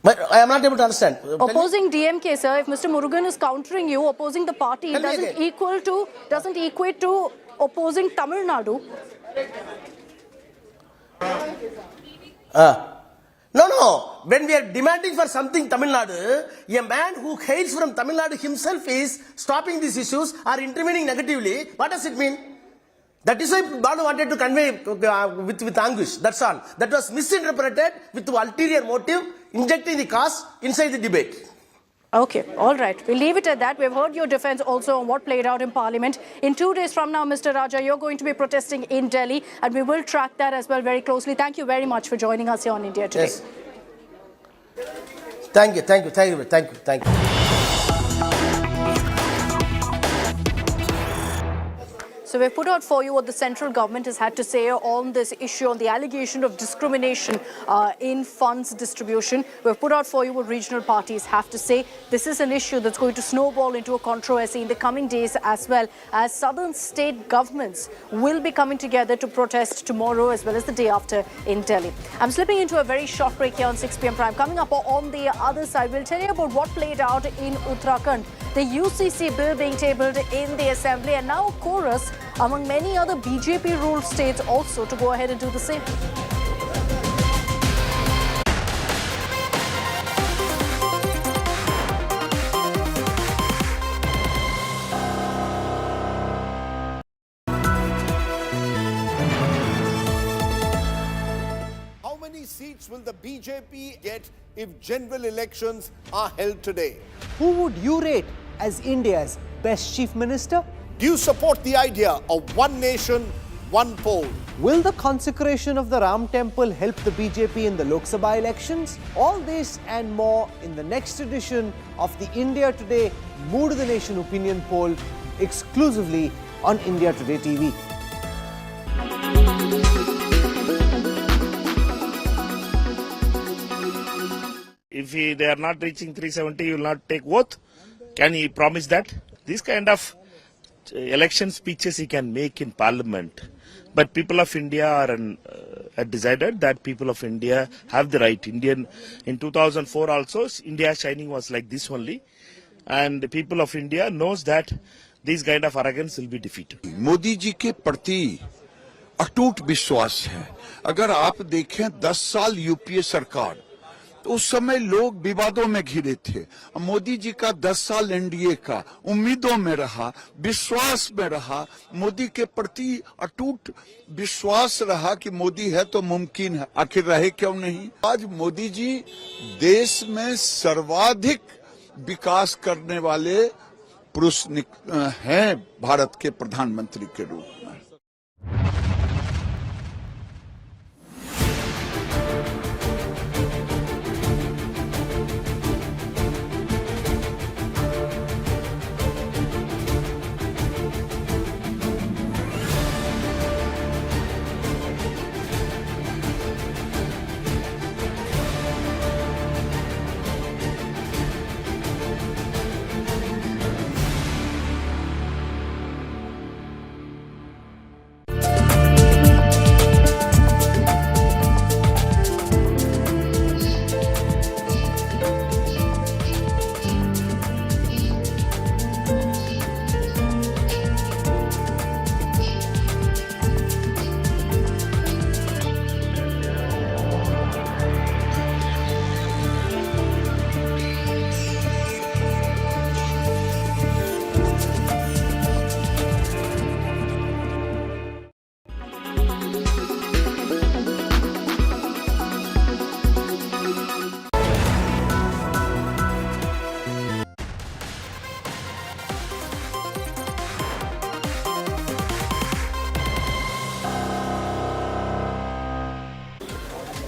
But I am not able to understand. Opposing DMK, sir, if Mr. Murugan is countering you, opposing the party doesn't equate to opposing Tamil Nadu. No. When we are demanding for something Tamil Nadu, a man who hails from Tamil Nadu himself is stopping these issues or intervening negatively. What does it mean? That is why Balu wanted to convey with anguish. That's all. That was misinterpreted with ulterior motive, injecting the caste inside the debate. Okay, all right. We'll leave it at that. We've heard your defense also on what played out in Parliament. In 2 days from now, Mr. Raja, you're going to be protesting in Delhi, and we will track that as well very closely. Thank you very much for joining us here on India Today. Yes. Thank you. So we've put out for you what the central government has had to say on this issue, on the allegation of discrimination in funds distribution. We've put out for you what regional parties have to say. This is an issue that's going to snowball into a controversy in the coming days, as well as southern state governments will be coming together to protest tomorrow as well as the day after in Delhi. I'm slipping into a very short break here on 6 p.m. Prime. Coming up on the other side, we'll tell you about what played out in Uttarakhand, the UCC bill being tabled in the assembly, and now a chorus among many other BJP-ruled states also to go ahead and do the same. How many seats will the BJP get if general elections are held today? Who would you rate as India's best chief minister? Do you support the idea of one nation, one poll? Will the consecration of the Ram temple help the BJP in the Lok Sabha elections? All this and more in the next edition of the India Today Mood of the Nation opinion poll, exclusively on India Today TV. If they are not reaching 370, you will not take oath. Can he promise that? This kind of election speeches he can make in Parliament But people of India are decided that people of India have the right. In 2004 also, India shining was like this only. And the people of India knows that this kind of arrogance will be defeated. Modi ji के प्रति अटूट विश्वास है. अगर आप देखें 10 साल UPA सरकार, तो उस समय लोग विवादों में घिरे थे. मोदी जी का 10 साल एनडीए का उम्मीदों में रहा, विश्वास में रहा, मोदी के प्रति अटूट विश्वास रहा कि मोदी है तो मुमकिन है. आखिर रहे क्यों नहीं? आज मोदी जी देश में सर्वाधिक विकास करने वाले पुरुष हैं भारत के प्रधानमंत्री के रूप में.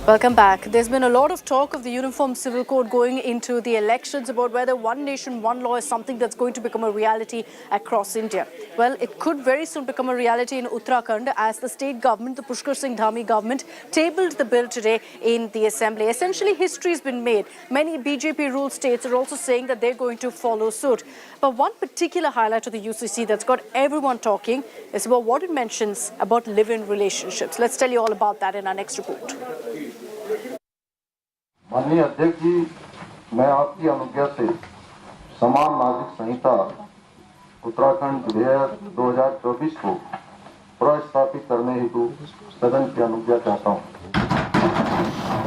Welcome back. There's been a lot of talk of the Uniform Civil Code going into the elections about whether one nation, one law is something that's going to become a reality across India. Well, it could very soon become a reality in Uttarakhand as the state government, the Pushkar Singh Dhami government, tabled the bill today in the assembly. Essentially, history has been made. Many BJP-ruled states are also saying that they're going to follow suit. But one particular highlight of the UCC that's got everyone talking is about what it mentions about live-in relationships. Let's tell you all about that in our next report. माननीय अध्यक्ष जी, मैं आपकी अनुज्ञा से समान नागरिक संहिता उत्तराखंड विधेयक 2024 को प्रस्तावित करने हेतु सदन की अनुज्ञा चाहता हूं.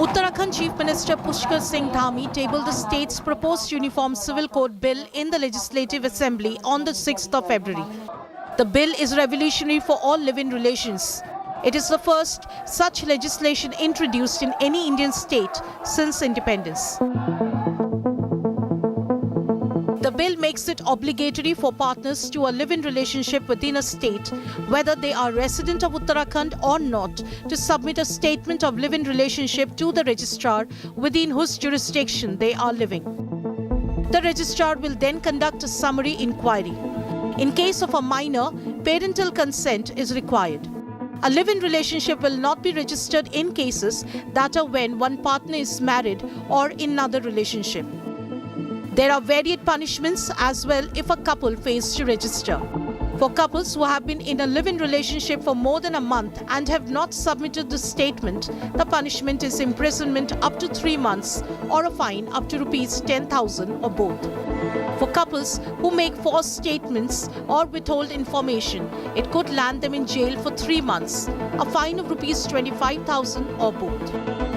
Uttarakhand Chief Minister Pushkar Singh Dhami tabled the state's proposed Uniform Civil Code bill in the Legislative Assembly on the 6th of February. The bill is revolutionary for all live-in relations. It is the first such legislation introduced in any Indian state since independence. The bill makes it obligatory for partners to a live-in relationship within a state, whether they are resident of Uttarakhand or not, to submit a statement of live-in relationship to the registrar within whose jurisdiction they are living. The registrar will then conduct a summary inquiry. In case of a minor, parental consent is required. A live-in relationship will not be registered in cases that are when one partner is married or in another relationship. There are varied punishments as well if a couple fails to register. For couples who have been in a live-in relationship for more than a month and have not submitted the statement, the punishment is imprisonment up to 3 months or a fine up to rupees 10,000 or both. For couples who make false statements or withhold information, it could land them in jail for 3 months, a fine of rupees 25,000 or both.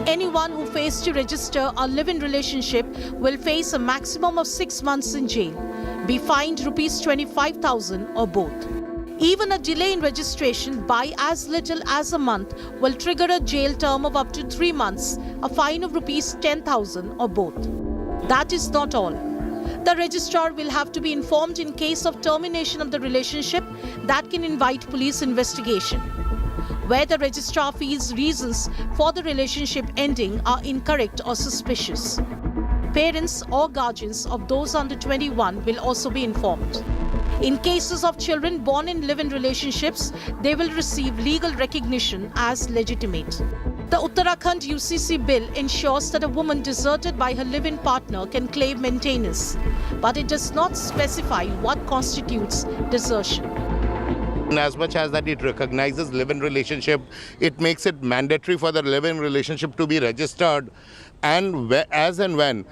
Anyone who fails to register a live-in relationship will face a maximum of 6 months in jail, be fined rupees 25,000 or both. Even a delay in registration by as little as a month will trigger a jail term of up to 3 months, a fine of rupees 10,000 or both. That is not all. The registrar will have to be informed in case of termination of the relationship that can invite police investigation. Where the registrar feels reasons for the relationship ending are incorrect or suspicious, parents or guardians of those under 21 will also be informed. In cases of children born in live-in relationships, they will receive legal recognition as legitimate. The Uttarakhand UCC bill ensures that a woman deserted by her live-in partner can claim maintenance, but it does not specify what constitutes desertion. And as much as that it recognizes live-in relationship, it makes it mandatory for the live-in relationship to be registered, and as and when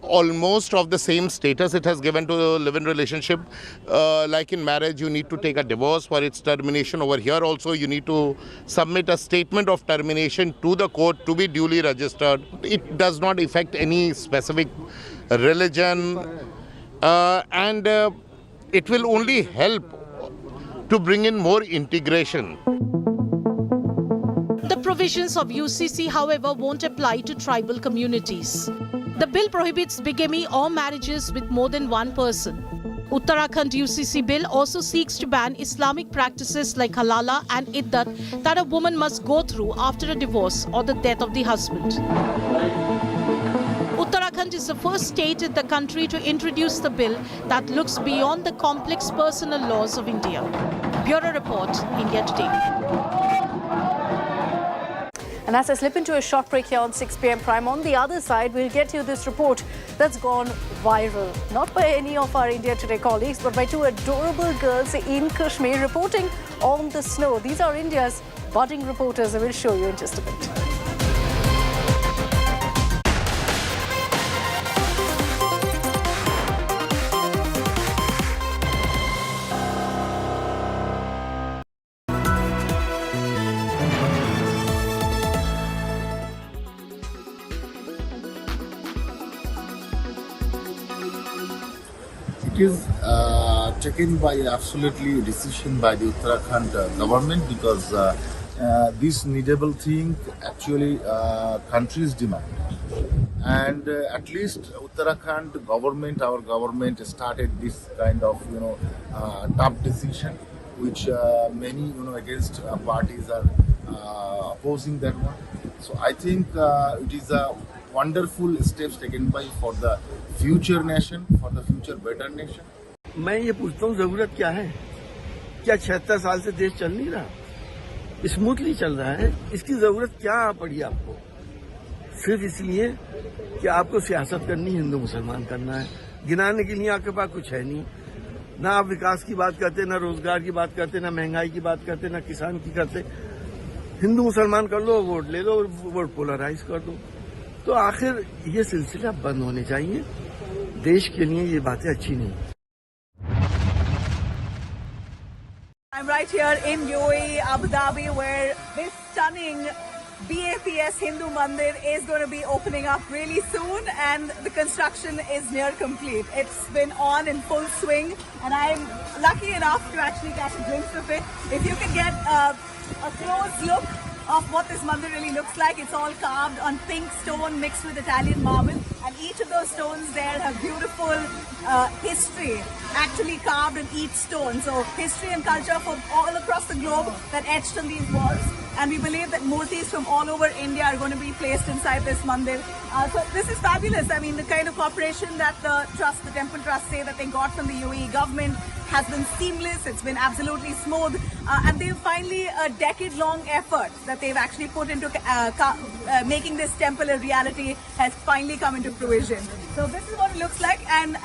almost of the same status it has given to the live-in relationship. Like in marriage, you need to take a divorce for its termination. Over here also, you need to submit a statement of termination to the court to be duly registered. It does not affect any specific religion, and it will only help to bring in more integration. The provisions of UCC, however, won't apply to tribal communities. The bill prohibits bigamy or marriages with more than one person. Uttarakhand UCC bill also seeks to ban Islamic practices like halala and iddat that a woman must go through after a divorce or the death of the husband. Uttarakhand is the first state in the country to introduce the bill that looks beyond the complex personal laws of India. Bureau Report, India Today. And as I slip into a short break here on 6 p.m. Prime, on the other side, we'll get you this report that's gone viral. Not by any of our India Today colleagues, but by two adorable girls in Kashmir reporting on the snow. These are India's budding reporters. I will show you in just a bit. It is taken by absolutely decision by the Uttarakhand government, because this needable thing actually country's demand, and at least Uttarakhand government, our government started this kind of tough decision, which many against parties are opposing that one. So I think it is a wonderful steps taken by for the future nation, for the future better nation. मैं ये पूछता हूँ, जरूरत क्या है? क्या 76 साल से देश चल नहीं रहा? स्मूथली चल रहा है। इसकी जरूरत क्या पड़ी आपको? सिर्फ इसलिए कि आपको सियासत करनी, हिंदू मुसलमान करना है। गिनाने के लिए आपके पास कुछ है नहीं। ना आप विकास की बात करते, ना रोजगार की बात करते, ना महंगाई की बात करते, ना किसान की करते। हिंदू मुसलमान कर लो, वोट ले लो, वोट पोलराइज कर दो। तो आखिर ये सिलसिला बंद होने चाहिए। देश के लिए ये बातें अच्छी नहीं। I'm right here in UAE, Abu Dhabi, where this stunning BAPS Hindu Mandir is going to be opening up really soon, and the construction is near complete. It's been on in full swing, and I'm lucky enough to actually catch a glimpse of it. If you can get a close look of what this mandir really looks like, it's all carved on pink stone mixed with Italian marble, and each of those stones there have beautiful history actually carved in each stone. So history and culture from all across the globe that etched on these walls. And we believe that murtis from all over India are going to be placed inside this mandir. So this is fabulous. I mean, the kind of cooperation that the trust, the temple trust, say that they got from the UAE government has been seamless. It's been absolutely smooth. And they've finally, a decade-long effort that they've actually put into making this temple a reality has finally come into fruition. So this is what it looks like. And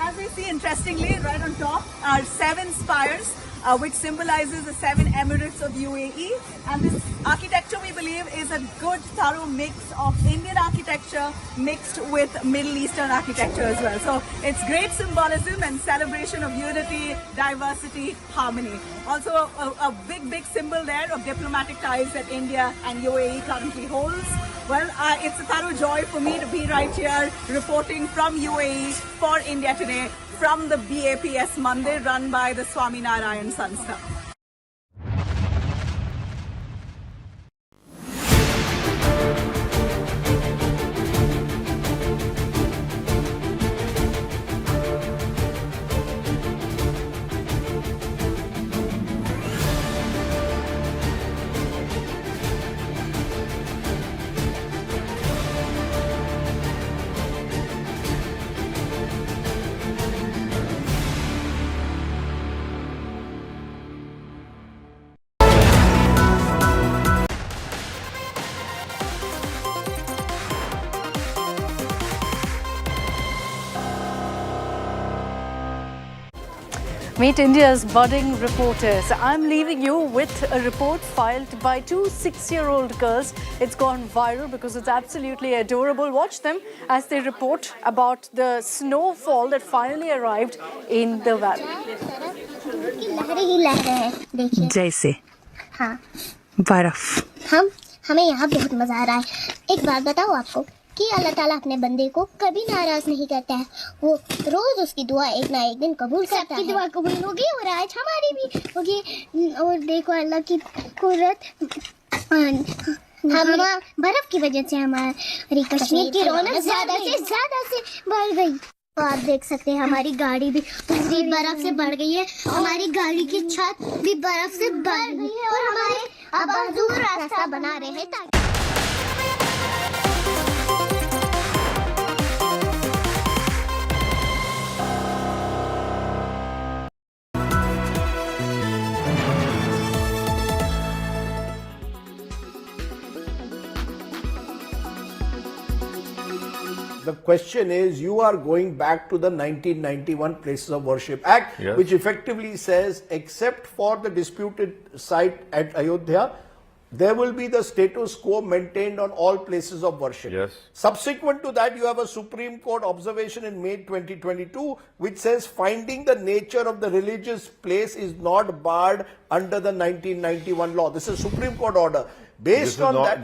as we see, interestingly, right on top are 7 spires, which symbolizes the 7 emirates of UAE. And this architecture, we believe, is a good, thorough mix of Indian architecture mixed with Middle Eastern architecture as well. So it's great symbolism and celebration of unity, diversity, harmony. Also a big, big symbol there of diplomatic ties that India and UAE currently holds. Well, it's a thorough joy for me to be right here reporting from UAE for India Today, from the BAPS Mandir run by the Swaminarayan Sanstha. Meet India's budding reporters. I'm leaving you with a report filed by two 6-year-old girls. It's gone viral because it's absolutely adorable. Watch them as they report about the snowfall that finally arrived in the valley. जैसे हाँ बर्फ हमें यहाँ बहुत मजा आ रहा है। एक बात बताओ आपको कि अल्लाह ताला अपने बंदे को कभी नाराज नहीं करता है। वो रोज उसकी दुआ एक ना एक दिन कबूल करता है। सबकी दुआ कबूल होगी और आज हमारी भी होगी। और देखो अल्लाह की कुदरत, हम बर्फ की वजह से हमारी कश्मीर की रौनक ज्यादा से बढ़ गई। तो आप देख सकते हैं हमारी गाड़ी भी पूरी बर्फ से बढ़ गई है। हमारी गाड़ी की छत भी बर्फ से बढ़ गई है और हमारे अब दूर रास्ता बना रहे हैं ताकि The question is, you are going back to the 1991 Places of Worship Act, Yes. which effectively says, except for the disputed site at Ayodhya, there will be the status quo maintained on all places of worship. Yes. Subsequent to that, you have a Supreme Court observation in May 2022, which says finding the nature of the religious place is not barred under the 1991 law. This is Supreme Court order. Based on that,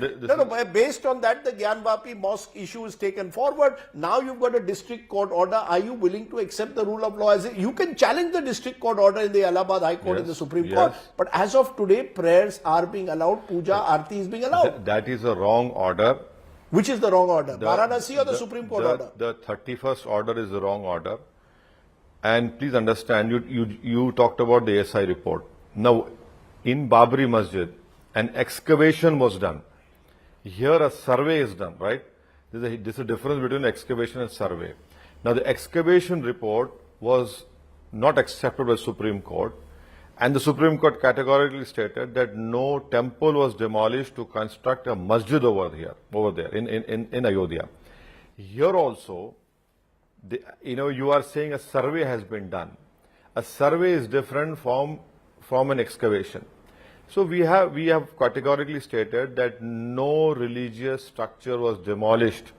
based on that, the Gyanvapi mosque issue is taken forward. Now you've got a district court order. Are you willing to accept the rule of law? You can challenge the district court order in the Allahabad High Court, in the Supreme Court. But as of today, prayers are being allowed. Puja, Aarti is being allowed. That is a wrong order. Which is the wrong order? Varanasi or the Supreme Court order? The 31st order is the wrong order. And please understand, you talked about the SI report. Now, in Babri Masjid, an excavation was done. Here a survey is done, right? There's a difference between excavation and survey. Now the excavation report was not accepted by Supreme Court, and the Supreme Court categorically stated that no temple was demolished to construct a masjid over there in Ayodhya. Here also, you are saying a survey has been done. A survey is different from an excavation. So we have categorically stated that no religious structure was demolished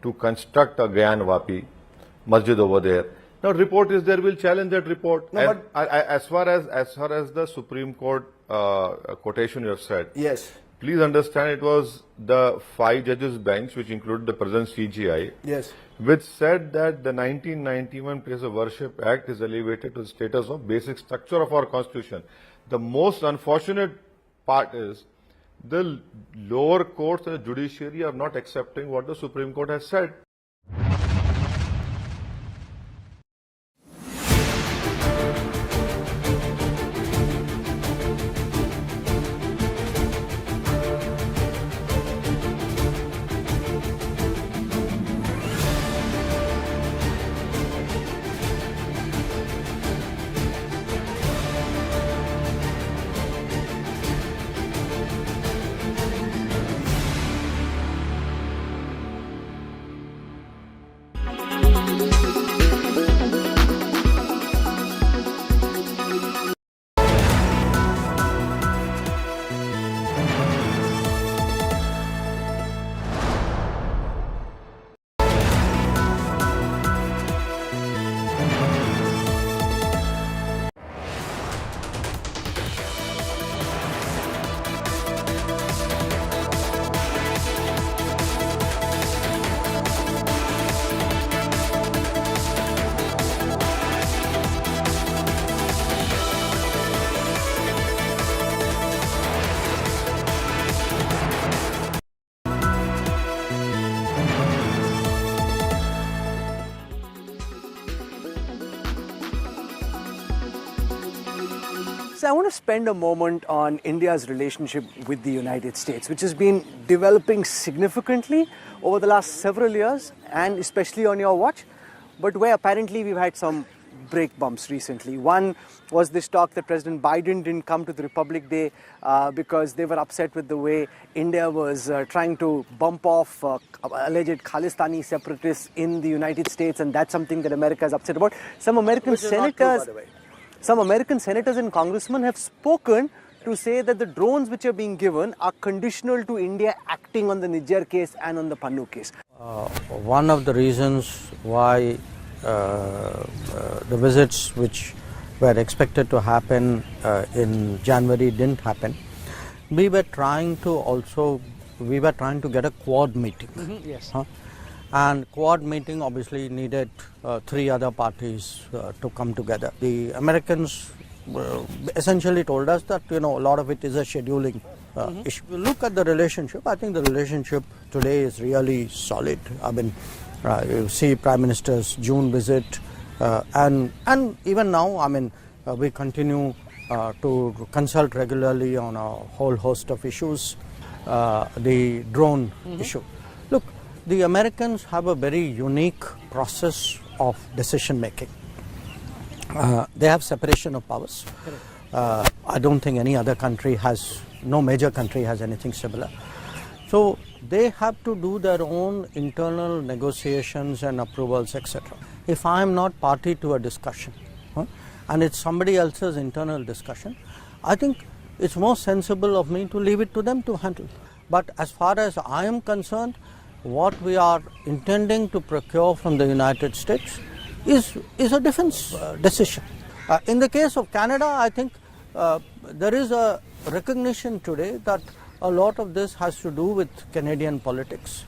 to construct a Gyanvapi masjid over there. Now report is there, we'll challenge that report. No, as far as the Supreme Court quotation you have said. Yes. Please understand, it was the 5 judges bench, which included the present CGI. Yes. Which said that the 1991 Place of Worship Act is elevated to the status of basic structure of our constitution. The most unfortunate part is the lower courts and the judiciary are not accepting what the Supreme Court has said. So I want to spend a moment on India's relationship with the United States, which has been developing significantly over the last several years, and especially on your watch, but where apparently we've had some break bumps recently. One was this talk that President Biden didn't come to the Republic Day because they were upset with the way India was trying to bump off alleged Khalistani separatists in the United States, and that's something that America is upset about. Some American senators... Some American senators and congressmen have spoken to say that the drones which are being given are conditional to India acting on the Nijjar case and on the Pannu case. One of the reasons why the visits which were expected to happen in January didn't happen, we were trying to get a quad meeting. Yes. And quad meeting obviously needed 3 other parties to come together. The Americans essentially told us that a lot of it is a scheduling issue. If you look at the relationship, I think the relationship today is really solid. I mean, you see Prime Minister's June visit, and even now, I mean, we continue to consult regularly on a whole host of issues. The drone issue. Look, the Americans have a very unique process of decision making. They have separation of powers. I don't think any other country has, no major country has anything similar. So they have to do their own internal negotiations and approvals, etc. If I am not party to a discussion, and it's somebody else's internal discussion, I think it's more sensible of me to leave it to them to handle. But as far as I am concerned, what we are intending to procure from the United States is a defense decision. In the case of Canada, I think there is a recognition today that a lot of this has to do with Canadian politics.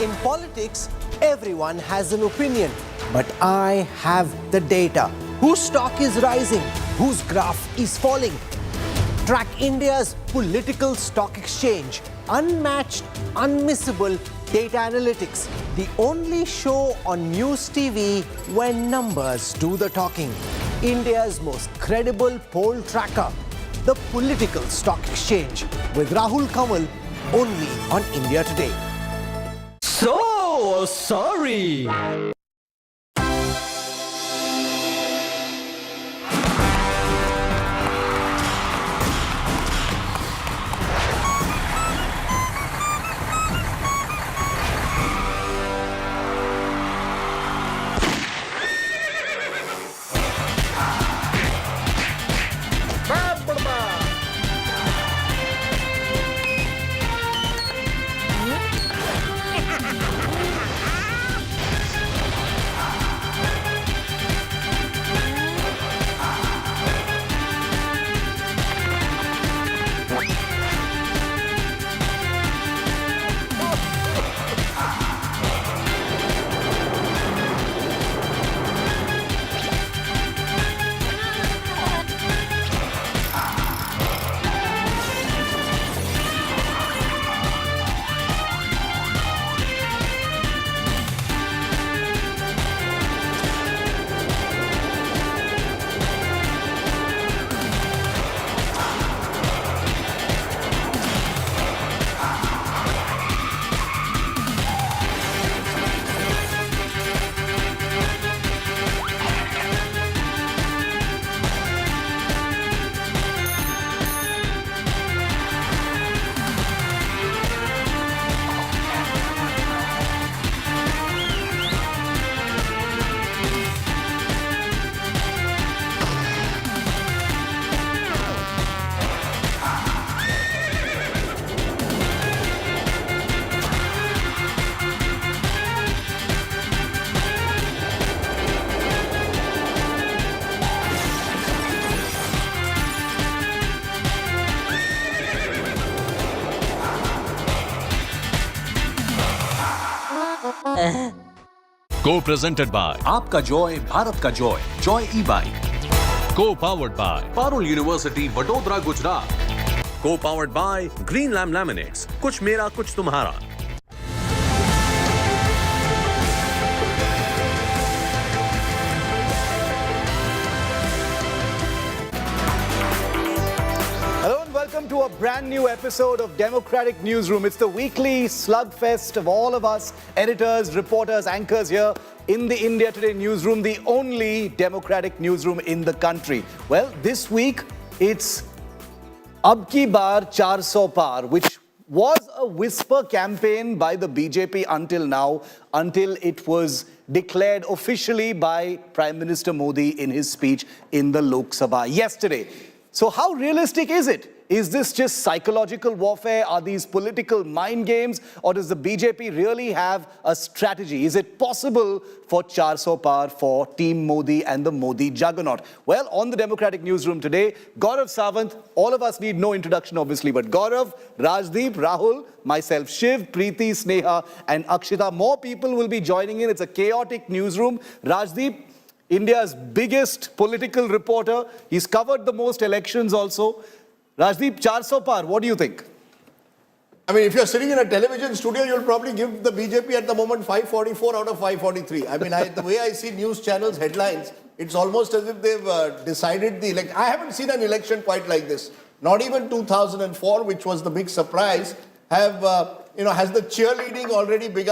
In politics, everyone has an opinion, but I have the data. Whose stock is rising? Whose graph is falling? Track India's political stock exchange. Unmatched, unmissable data analytics. The only show on News TV when numbers do the talking. India's most credible poll tracker. The Political Stock Exchange with Rahul Kamal only on India Today. So sorry. Co-presented by आपका Joy Bharat का Joy e bike. Co-powered by Parul university Vadodara Gujarat. Co-powered by Green Lamb Laminates. कुछ मेरा कुछ तुम्हारा. Hello and welcome to a brand new episode of Democratic Newsroom. It's the weekly slugfest of all of us, editors, reporters, anchors here in the India Today newsroom, the only democratic newsroom in the country. Well, this week it's Ab Ki Baar 400 Par, which was a whisper campaign by the BJP until now, until it was declared officially by Prime Minister Modi in his speech in the Lok Sabha yesterday. So how realistic is it? Is this just psychological warfare? Are these political mind games? Or does the BJP really have a strategy? Is it possible for 400 Par for Team Modi and the Modi juggernaut? Well, on the Democratic Newsroom today, Gaurav Sawant, all of us need no introduction obviously, but Gaurav, Rajiv, Rahul, myself, Shiv, Preeti, Sneha and Akshita. More people will be joining in. It's a chaotic newsroom. Rajiv, India's biggest political reporter. He's covered the most elections also. Rajdeep, 400 Par, what do you think? I mean, if you're sitting in a television studio, you'll probably give the BJP at the moment 544 out of 543. I mean, the way I see news channels headlines, it's almost as if they've decided the election. I haven't seen an election quite like this. Not even 2004, which was the big surprise, has the cheerleading already begun.